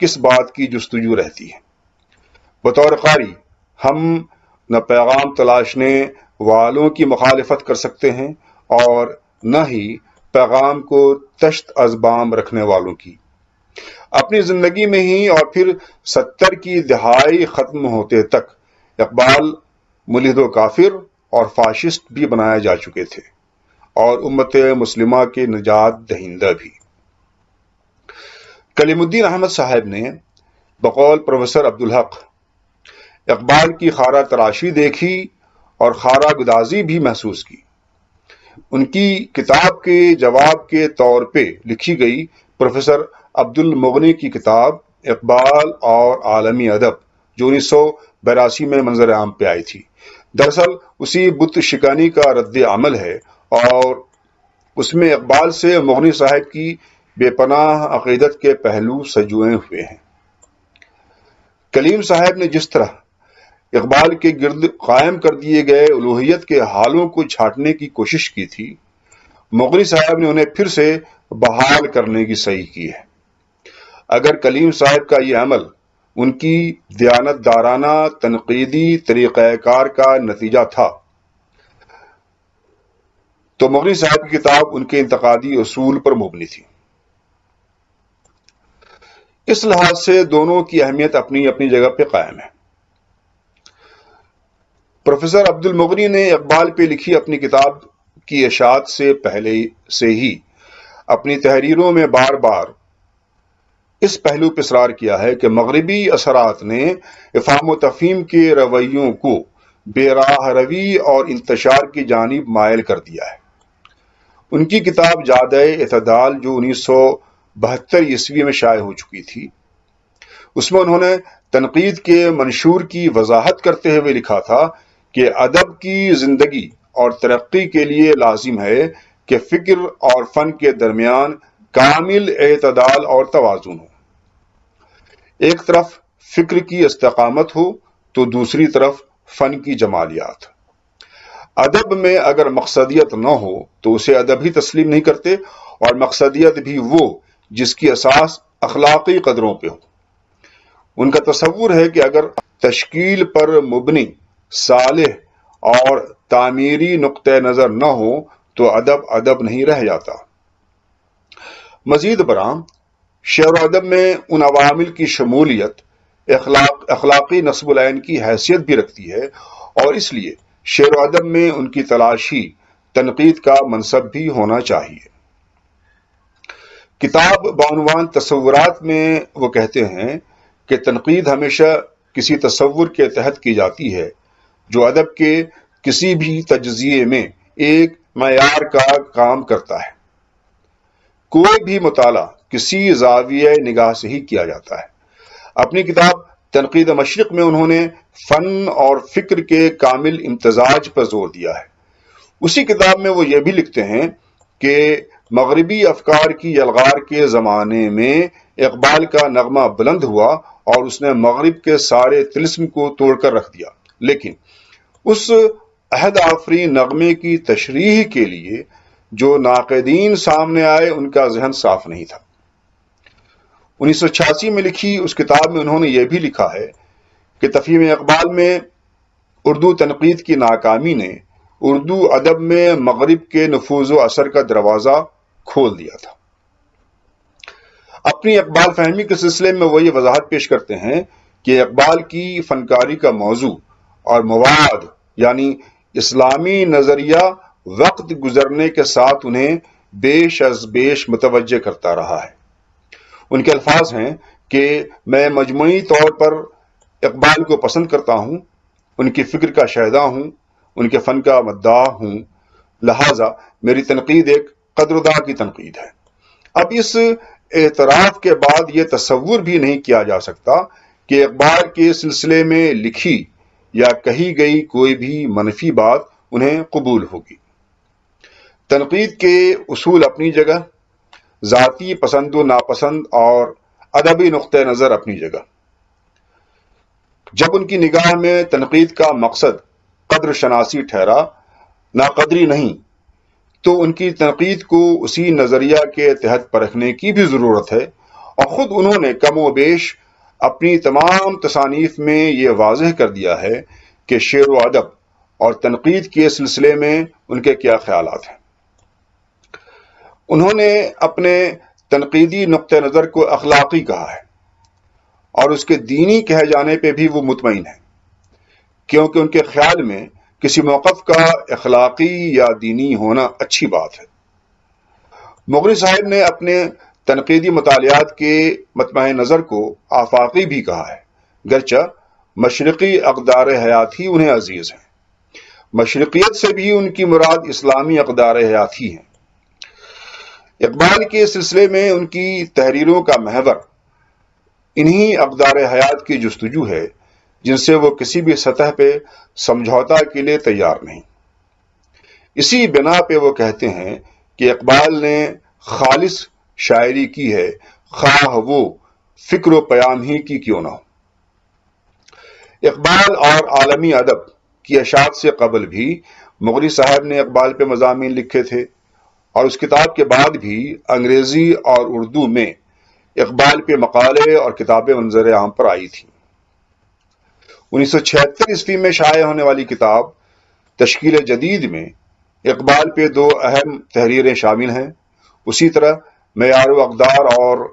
کس بات کی جستجو رہتی ہے۔ بطور قاری ہم نہ پیغام تلاشنے والوں کی مخالفت کر سکتے ہیں اور نہ ہی پیغام کو تشت از بام رکھنے والوں کی۔ اپنی زندگی میں ہی اور پھر 70 کی دہائی ختم ہوتے تک اقبال ملحد و کافر اور فاشسٹ بھی بنائے جا چکے تھے اور امت مسلمہ کے نجات دہندہ بھی۔ کلیم الدین احمد صاحب نے بقول پروفیسر عبدالحق اقبال کی خارہ تراشی دیکھی اور خارہ گدازی بھی محسوس کی۔ ان کی کتاب کے جواب کے طور پہ لکھی گئی پروفیسر عبد المغنی کی کتاب اقبال اور عالمی ادب جو 1982 میں منظر عام پہ آئی تھی، دراصل اسی بت شکانی کا رد عمل ہے اور اس میں اقبال سے مغنی صاحب کی بے پناہ عقیدت کے پہلو سجوئے ہوئے ہیں۔ کلیم صاحب نے جس طرح اقبال کے گرد قائم کر دیے گئے الوہیت کے حالوں کو چھانٹنے کی کوشش کی تھی، مغنی صاحب نے انہیں پھر سے بحال کرنے کی صحیح کی ہے۔ اگر کلیم صاحب کا یہ عمل ان کی دیانت دارانہ تنقیدی طریقہ کار کا نتیجہ تھا تو مغنی صاحب کی کتاب ان کے انتقادی اصول پر مبنی تھی۔ اس لحاظ سے دونوں کی اہمیت اپنی اپنی جگہ پہ قائم ہے۔ پروفیسر عبد المغنی نے اقبال پہ لکھی اپنی کتاب کی اشاعت سے پہلے سے ہی اپنی تحریروں میں بار بار اس پہلو پر اصرار کیا ہے کہ مغربی اثرات نے افہام و تفہیم کے رویوں کو بے راہ روی اور انتشار کی جانب مائل کر دیا ہے۔ ان کی کتاب جادہ اعتدال جو 1972 عیسوی میں شائع ہو چکی تھی، اس میں انہوں نے تنقید کے منشور کی وضاحت کرتے ہوئے لکھا تھا کہ ادب کی زندگی اور ترقی کے لیے لازم ہے کہ فکر اور فن کے درمیان کامل اعتدال اور توازن ہو۔ ایک طرف فکر کی استقامت ہو تو دوسری طرف فن کی جمالیات۔ ادب میں اگر مقصدیت نہ ہو تو اسے ادب ہی تسلیم نہیں کرتے، اور مقصدیت بھی وہ جس کی اساس اخلاقی قدروں پہ ہو۔ ان کا تصور ہے کہ اگر تشکیل پر مبنی صالح اور تعمیری نقطہ نظر نہ ہو تو ادب ادب نہیں رہ جاتا۔ مزید برآں شعر و ادب میں ان عوامل کی شمولیت اخلاقی نصب العین کی حیثیت بھی رکھتی ہے، اور اس لیے شعر و ادب میں ان کی تلاشی تنقید کا منصب بھی ہونا چاہیے۔ کتاب بعنوان تصورات میں وہ کہتے ہیں کہ تنقید ہمیشہ کسی تصور کے تحت کی جاتی ہے جو ادب کے کسی بھی تجزیے میں ایک معیار کا کام کرتا ہے۔ کوئی بھی مطالعہ کسی زاویہ نگاہ سے ہی کیا جاتا ہے۔ اپنی کتاب تنقید مشرق میں انہوں نے فن اور فکر کے کامل امتزاج پر زور دیا ہے۔ اسی کتاب میں وہ یہ بھی لکھتے ہیں کہ مغربی افکار کی یلغار کے زمانے میں اقبال کا نغمہ بلند ہوا اور اس نے مغرب کے سارے طلسم کو توڑ کر رکھ دیا، لیکن اس عہد آفرین نغمے کی تشریح کے لیے جو ناقدین سامنے آئے ان کا ذہن صاف نہیں تھا۔ 1986 میں لکھی اس کتاب میں انہوں نے یہ بھی لکھا ہے کہ تفہیم اقبال میں اردو تنقید کی ناکامی نے اردو ادب میں مغرب کے نفوذ و اثر کا دروازہ کھول دیا تھا۔ اپنی اقبال فہمی کے سلسلے میں وہ یہ وضاحت پیش کرتے ہیں کہ اقبال کی فنکاری کا موضوع اور مواد یعنی اسلامی نظریہ وقت گزرنے کے ساتھ انہیں بیش از بیش متوجہ کرتا رہا ہے۔ ان کے الفاظ ہیں کہ میں مجموعی طور پر اقبال کو پسند کرتا ہوں، ان کی فکر کا شہدا ہوں، ان کے فن کا مداح ہوں، لہٰذا میری تنقید ایک قدرداں کی تنقید ہے۔ اب اس اعتراف کے بعد یہ تصور بھی نہیں کیا جا سکتا کہ اقبال کے سلسلے میں لکھی یا کہی گئی کوئی بھی منفی بات انہیں قبول ہوگی۔ تنقید کے اصول اپنی جگہ، ذاتی پسند و ناپسند اور ادبی نقطہ نظر اپنی جگہ۔ جب ان کی نگاہ میں تنقید کا مقصد قدر شناسی ٹھہرا، ناقدری نہیں، تو ان کی تنقید کو اسی نظریہ کے تحت پرکھنے کی بھی ضرورت ہے اور خود انہوں نے کم و بیش اپنی تمام تصانیف میں یہ واضح کر دیا ہے کہ شعر و ادب اور تنقید کے سلسلے میں ان کے کیا خیالات ہیں۔ انہوں نے اپنے تنقیدی نقطہ نظر کو اخلاقی کہا ہے، اور اس کے دینی کہے جانے پہ بھی وہ مطمئن ہے، کیونکہ ان کے خیال میں کسی موقف کا اخلاقی یا دینی ہونا اچھی بات ہے۔ مغنی صاحب نے اپنے تنقیدی مطالعات کے مطمع نظر کو آفاقی بھی کہا ہے، گرچہ مشرقی اقدار حیات ہی انہیں عزیز ہیں۔ مشرقیت سے بھی ان کی مراد اسلامی اقدار حیات ہی ہیں۔ اقبال کے سلسلے میں ان کی تحریروں کا محور انہی اقدار حیات کی جستجو ہے جن سے وہ کسی بھی سطح پہ سمجھوتا کے لیے تیار نہیں۔ اسی بنا پہ وہ کہتے ہیں کہ اقبال نے خالص شاعری کی ہے، خواہ وہ فکر و پیام ہی کی کیوں نہ ہو۔ اقبال اور عالمی ادب کی اشاعت سے قبل بھی مغنی صاحب نے اقبال پہ مضامین لکھے تھے، اور اس کتاب کے بعد بھی انگریزی اور اردو میں اقبال پہ مقالے اور کتابیں منظر عام پر آئی تھیں۔ 1976 عیسوی میں شائع ہونے والی کتاب تشکیل جدید میں اقبال پہ 2 اہم تحریریں شامل ہیں۔ اسی طرح معیار و اقدار اور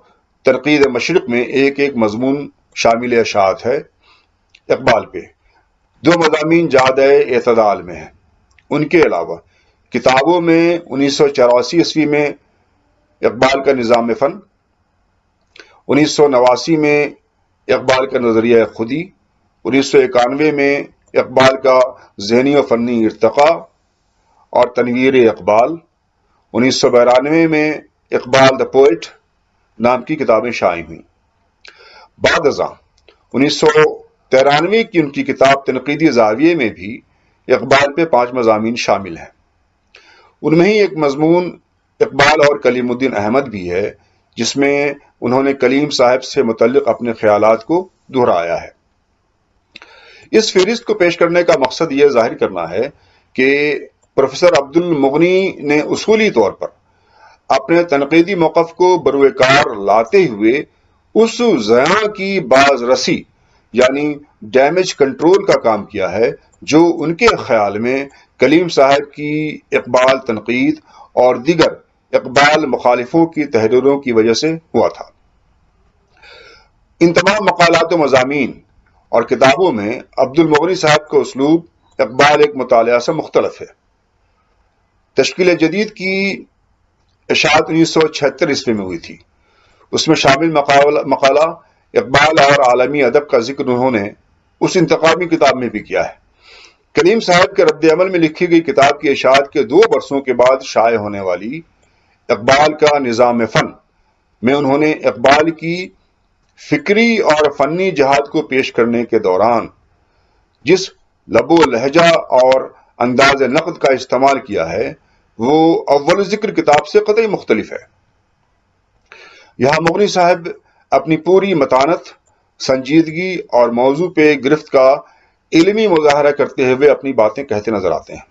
تنقید مشرق میں ایک مضمون شامل اشاعت ہے۔ اقبال پہ 2 مضامین جادہ اعتدال میں ہیں۔ ان کے علاوہ کتابوں میں 1984 عیسوی میں اقبال کا نظام فن، 1989 میں اقبال کا نظریہ خودی، 1991 میں اقبال کا ذہنی و فنی ارتقاء اور تنویر اقبال، 1992 میں اقبال دا پوئٹ نام کی کتابیں شائع ہوئیں۔ بعد ازاں 1993 کی ان کی کتاب تنقیدی زاویے میں بھی اقبال پہ 5 مضامین شامل ہیں۔ ان میں ہی ایک مضمون اقبال اور کلیم الدین احمد بھی ہے، جس میں انہوں نے کلیم صاحب سے متعلق اپنے خیالات کو دہرایا ہے۔ اس فہرست کو پیش کرنے کا مقصد یہ ظاہر کرنا ہے کہ پروفیسر عبد المغنی نے اصولی طور پر اپنے تنقیدی موقف کو بروئے کار لاتے ہوئے اس زیاں کی باز رسی یعنی ڈیمیج کنٹرول کا کام کیا ہے جو ان کے خیال میں کلیم صاحب کی اقبال تنقید اور دیگر اقبال مخالفوں کی تحریروں کی وجہ سے ہوا تھا۔ ان تمام مقالات و مضامین اور کتابوں میں عبد المغنی صاحب کا اسلوب اقبال ایک مطالعہ سے مختلف ہے۔ تشکیل جدید کی اشاعت 1976 عیسوی میں ہوئی تھی۔ اس میں شامل مقالہ اقبال اور عالمی ادب کا ذکر انہوں نے اس انتقامی کتاب میں بھی کیا ہے۔ کلیم صاحب کے رد عمل میں لکھی گئی کتاب کی اشاعت کے 2 برسوں کے بعد شائع ہونے والی اقبال کا نظام فن میں انہوں نے اقبال کی فکری اور فنی جہاد کو پیش کرنے کے دوران جس لب و لہجہ اور انداز نقد کا استعمال کیا ہے وہ اول ذکر کتاب سے قطعی مختلف ہے۔ یہاں مغنی صاحب اپنی پوری متانت، سنجیدگی اور موضوع پہ گرفت کا علمی مظاہرہ کرتے ہوئے اپنی باتیں کہتے نظر آتے ہیں۔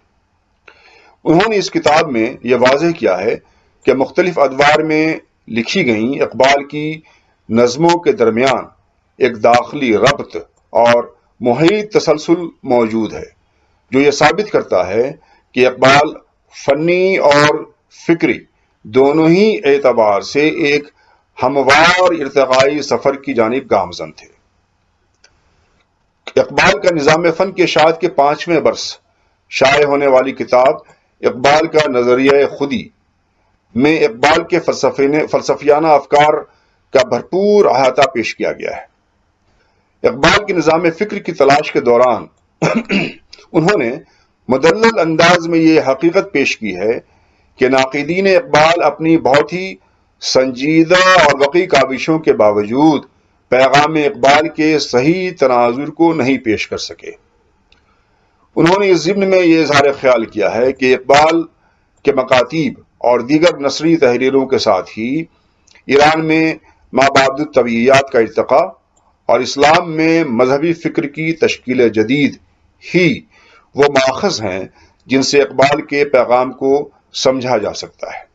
انہوں نے اس کتاب میں یہ واضح کیا ہے کہ مختلف ادوار میں لکھی گئیں اقبال کی نظموں کے درمیان ایک داخلی ربط اور محیط تسلسل موجود ہے جو یہ ثابت کرتا ہے کہ اقبال فنی اور فکری دونوں ہی اعتبار سے ایک ہموار ارتقائی سفر کی جانب گامزن تھے۔ اقبال کا نظام فن کی اشاعت کے 5ویں برس شائع ہونے والی کتاب اقبال کا نظریہ خودی میں اقبال کے فلسفیانہ افکار کا بھرپور احاطہ پیش کیا گیا ہے۔ اقبال کے نظام فکر کی تلاش کے دوران انہوں نے مدلل انداز میں یہ حقیقت پیش کی ہے کہ ناقدین اقبال اپنی بہت ہی سنجیدہ اور وقی کاوشوں کے باوجود پیغام اقبال کے صحیح تناظر کو نہیں پیش کر سکے۔ انہوں نے اس ضمن میں یہ اظہار خیال کیا ہے کہ اقبال کے مکاتیب اور دیگر نثری تحریروں کے ساتھ ہی ایران میں مابعد الطبیعیات کا ارتقاء اور اسلام میں مذہبی فکر کی تشکیل جدید ہی وہ ماخذ ہیں جن سے اقبال کے پیغام کو سمجھا جا سکتا ہے۔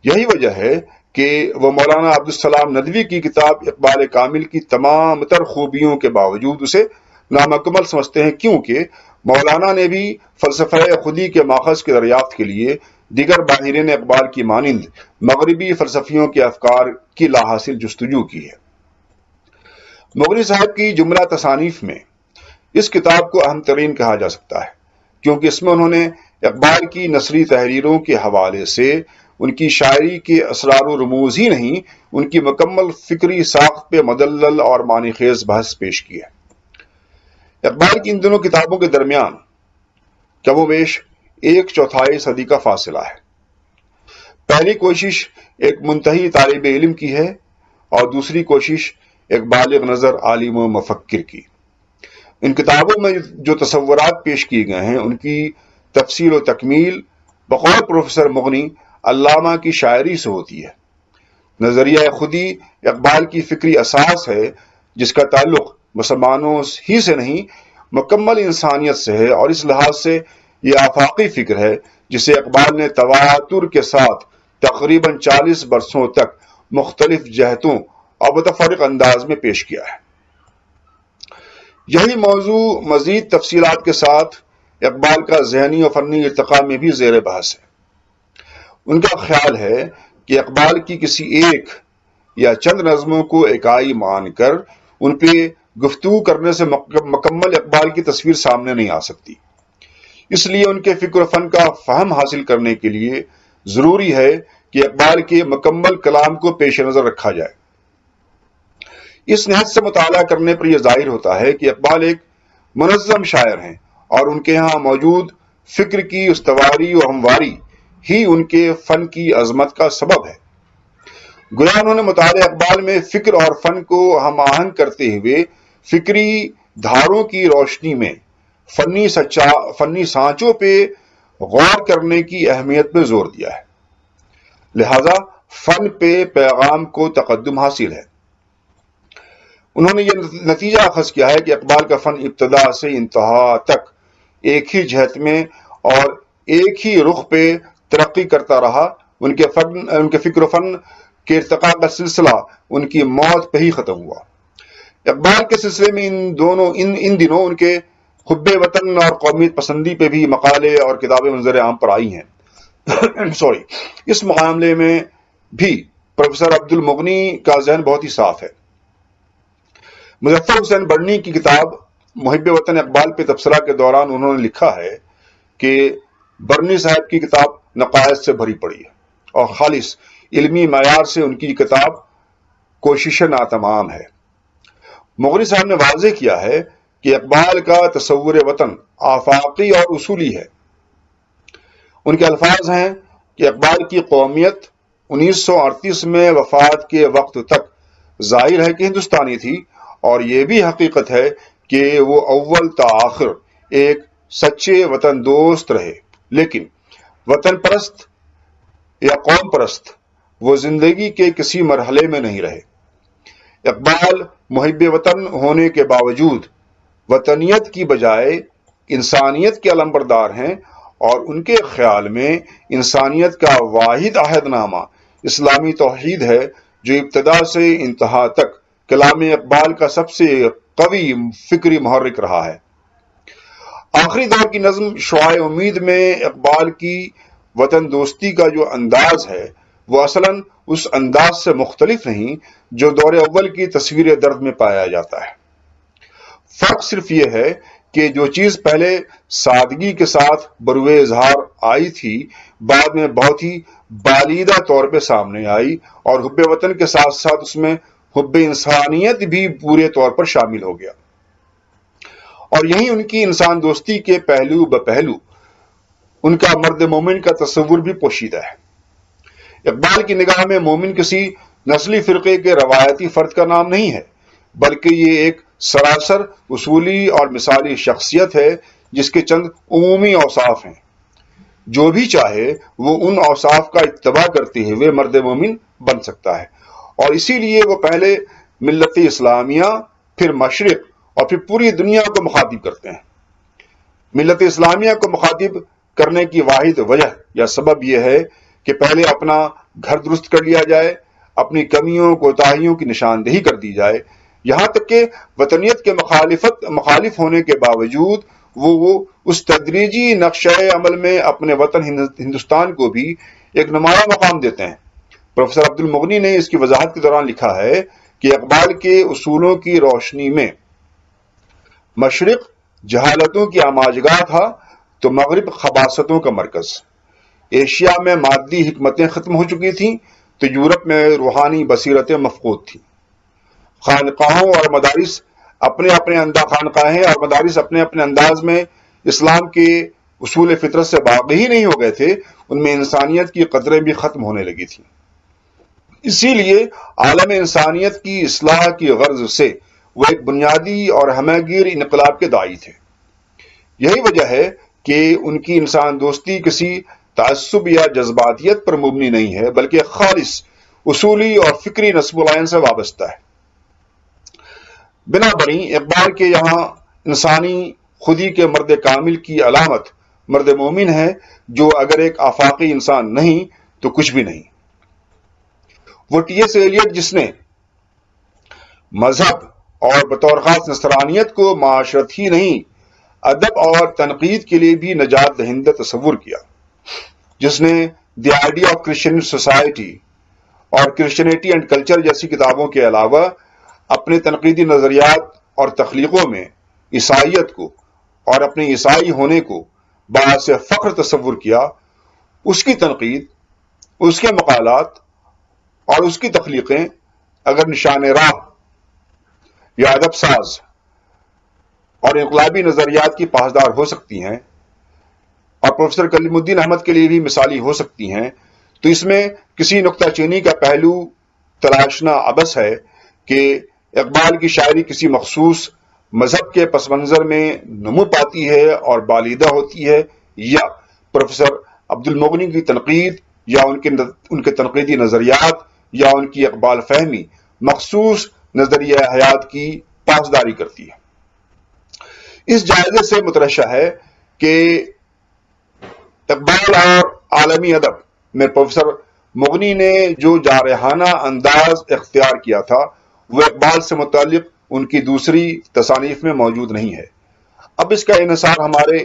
یہی وجہ ہے کہ وہ مولانا عبدالسلام ندوی کی کتاب اقبال کامل کی تمام تر خوبیوں کے باوجود اسے نامکمل سمجھتے ہیں، کیونکہ مولانا نے بھی فلسفہ خودی کے ماخذ کی دریافت کے لیے دیگر ماہرین اقبال کی مانند مغربی فلسفیوں کے افکار کی لاحاصل جستجو کی ہے۔ مغنی صاحب کی جملہ تصانیف میں اس کتاب کو اہم ترین کہا جا سکتا ہے، کیونکہ اس میں انہوں نے اقبال کی نثری تحریروں کے حوالے سے ان کی شاعری کے اسرار و رموز ہی نہیں، ان کی مکمل فکری ساخت پہ مدلل اور معنی خیز بحث پیش کی ہے۔ اقبال کی ان دونوں کتابوں کے درمیان کم و بیش 1/4 صدی کا فاصلہ ہے۔ پہلی کوشش ایک منتہی طالب علم کی ہے اور دوسری کوشش ایک بالغ نظر عالم و مفکر کی۔ ان کتابوں میں جو تصورات پیش کیے گئے ہیں ان کی تفصیل و تکمیل بقول پروفیسر مغنی علامہ کی شاعری سے ہوتی ہے۔ نظریہ خودی اقبال کی فکری اساس ہے، جس کا تعلق مسلمانوں ہی سے نہیں مکمل انسانیت سے ہے، اور اس لحاظ سے یہ آفاقی فکر ہے جسے اقبال نے تواتر کے ساتھ تقریباً 40 برسوں تک مختلف جہتوں اور متفرق انداز میں پیش کیا ہے۔ یہی موضوع مزید تفصیلات کے ساتھ اقبال کا ذہنی و فنی ارتقاء میں بھی زیر بحث ہے۔ ان کا خیال ہے کہ اقبال کی کسی ایک یا چند نظموں کو اکائی مان کر ان پہ گفتگو کرنے سے مکمل اقبال کی تصویر سامنے نہیں آ سکتی۔ اس لیے ان کے فکر و فن کا فہم حاصل کرنے کے لیے ضروری ہے کہ اقبال کے مکمل کلام کو پیش نظر رکھا جائے۔ اس نہج سے مطالعہ کرنے پر یہ ظاہر ہوتا ہے کہ اقبال ایک منظم شاعر ہیں، اور ان کے ہاں موجود فکر کی استواری و ہمواری ہی ان کے فن کی عظمت کا سبب ہے۔ گویا انہوں نے مطالعہ اقبال میں فکر اور فن کو ہم آہنگ کرتے ہوئے فکری دھاروں کی روشنی میں فنی سانچوں پہ غور کرنے کی اہمیت پہ زور دیا ہے، لہذا فن پہ پیغام کو تقدم حاصل ہے۔ انہوں نے یہ نتیجہ اخذ کیا ہے کہ اقبال کا فن ابتدا سے انتہا تک ایک ہی جہت میں اور ایک ہی رخ پہ ترقی کرتا رہا۔ ان کے فکر و فن کے ارتقاء کا سلسلہ ان کی موت پہ ہی ختم ہوا۔ اقبال کے سلسلے میں ان دنوں ان کے حب وطن اور قومیت پسندی پہ بھی مقالے اور کتابیں منظر عام پر آئی ہیں۔ اس معاملے میں بھی پروفیسر عبد المغنی کا ذہن بہت ہی صاف ہے۔ مظفر حسین برنی کی کتاب محب وطن اقبال پہ تبصرہ کے دوران انہوں نے لکھا ہے کہ برنی صاحب کی کتاب نقائص سے بھری پڑی ہے، اور خالص علمی معیار سے ان کی کتاب کوشش ناتمام ہے۔ مغنی صاحب نے واضح کیا ہے کہ اقبال کا تصور وطن آفاقی اور اصولی ہے۔ ان کے الفاظ ہیں کہ اقبال کی قومیت 1938 میں وفات کے وقت تک ظاہر ہے کہ ہندوستانی تھی، اور یہ بھی حقیقت ہے کہ وہ اول تا آخر ایک سچے وطن دوست رہے، لیکن وطن پرست یا قوم پرست وہ زندگی کے کسی مرحلے میں نہیں رہے۔ اقبال محب وطن ہونے کے باوجود وطنیت کی بجائے انسانیت کے علمبردار ہیں، اور ان کے خیال میں انسانیت کا واحد عہد نامہ اسلامی توحید ہے، جو ابتدا سے انتہا تک کلام اقبال کا سب سے قوی فکری محرک رہا ہے۔ آخری دور کی نظم شعاع امید میں اقبال کی وطن دوستی کا جو انداز ہے وہ اصلاً اس انداز سے مختلف نہیں جو دور اول کی تصویر درد میں پایا جاتا ہے۔ فرق صرف یہ ہے کہ جو چیز پہلے سادگی کے ساتھ بروئے اظہار آئی تھی، بعد میں بہت ہی بالیدہ طور پہ سامنے آئی، اور حب وطن کے ساتھ ساتھ اس میں حب انسانیت بھی پورے طور پر شامل ہو گیا، اور یہی ان کی انسان دوستی کے پہلو بپہلو ان کا مرد مومن کا تصور بھی پوشیدہ ہے۔ اقبال کی نگاہ میں مومن کسی نسلی فرقے کے روایتی فرد کا نام نہیں ہے، بلکہ یہ ایک سراسر اصولی اور مثالی شخصیت ہے جس کے چند عمومی اوصاف ہیں۔ جو بھی چاہے وہ ان اوصاف کا اتباع کرتے ہوئے مرد مومن بن سکتا ہے، اور اسی لیے وہ پہلے ملت اسلامیہ، پھر مشرق اور پھر پوری دنیا کو مخاطب کرتے ہیں۔ ملت اسلامیہ کو مخاطب کرنے کی واحد وجہ یا سبب یہ ہے کہ پہلے اپنا گھر درست کر لیا جائے، اپنی کمیوں کوتاہیوں کی نشاندہی کر دی جائے، یہاں تک کہ وطنیت کے مخالف ہونے کے باوجود وہ اس تدریجی نقشہ عمل میں اپنے وطن ہندوستان کو بھی ایک نمایاں مقام دیتے ہیں۔ پروفیسر عبد المغنی نے اس کی وضاحت کے دوران لکھا ہے کہ اقبال کے اصولوں کی روشنی میں مشرق جہالتوں کی آماجگاہ تھا تو مغرب خباثتوں کا مرکز، ایشیا میں مادی حکمتیں ختم ہو چکی تھیں تو یورپ میں روحانی بصیرتیں مفقود تھیں، خانقاہیں اور مدارس اپنے اپنے انداز میں اسلام کے اصول فطرت سے باغی ہی نہیں ہو گئے تھے، ان میں انسانیت کی قدریں بھی ختم ہونے لگی تھیں۔ اسی لیے عالم انسانیت کی اصلاح کی غرض سے وہ ایک بنیادی اور ہمہ گیر انقلاب کے داعی تھے۔ یہی وجہ ہے کہ ان کی انسان دوستی کسی تعصب یا جذباتیت پر مبنی نہیں ہے، بلکہ خالص اصولی اور فکری نصب العین سے وابستہ ہے۔ بنابراین اقبال کے یہاں انسانی خودی کے مرد کامل کی علامت مرد مومن ہے، جو اگر ایک آفاقی انسان نہیں تو کچھ بھی نہیں۔ وہ ٹی ایس ایلیٹ جس نے مذہب اور بطور خاص نصرانیت کو معاشرت ہی نہیں ادب اور تنقید کے لیے بھی نجات دہندہ تصور کیا، جس نے the idea of Christian society اور کرسچینٹی اینڈ کلچر جیسی کتابوں کے علاوہ اپنے تنقیدی نظریات اور تخلیقوں میں عیسائیت کو اور اپنے عیسائی ہونے کو باعث فخر تصور کیا، اس کی تنقید، اس کے مقالات اور اس کی تخلیقیں اگر نشان راہ یا ادب ساز اور انقلابی نظریات کی پاسدار ہو سکتی ہیں اور پروفیسر کلیم الدین احمد کے لیے بھی مثالی ہو سکتی ہیں، تو اس میں کسی نکتہ چینی کا پہلو تلاشنا عبث ہے کہ اقبال کی شاعری کسی مخصوص مذہب کے پس منظر میں نمو پاتی ہے اور بالیدہ ہوتی ہے، یا پروفیسر عبد المغنی کی تنقید یا ان کے تنقیدی نظریات یا ان کی اقبال فہمی مخصوص نظریہ حیات کی پاسداری کرتی ہے۔ اس جائزے سے مترشح ہے کہ اقبال اور عالمی ادب میں پروفیسر مغنی نے جو جارحانہ انداز اختیار کیا تھا وہ اقبال سے متعلق ان کی دوسری تصانیف میں موجود نہیں ہے۔ اب اس کا انحصار ہمارے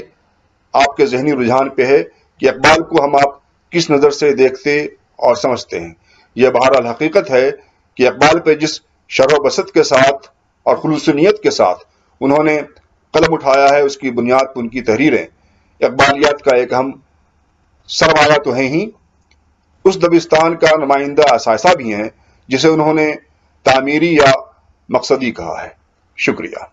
آپ کے ذہنی رجحان پہ ہے کہ اقبال کو ہم آپ کس نظر سے دیکھتے اور سمجھتے ہیں۔ یہ بہرحال حقیقت ہے کہ اقبال پہ جس شرح و بسط کے ساتھ اور خلوص نیت کے ساتھ انہوں نے قلم اٹھایا ہے، اس کی بنیاد پر ان کی تحریریں اقبالیات کا ایک اہم سرمایہ تو ہیں ہی، اس دبستان کا نمائندہ اثاثہ بھی ہیں جسے انہوں نے تعمیری یا مقصدی کہا ہے۔ شکریہ۔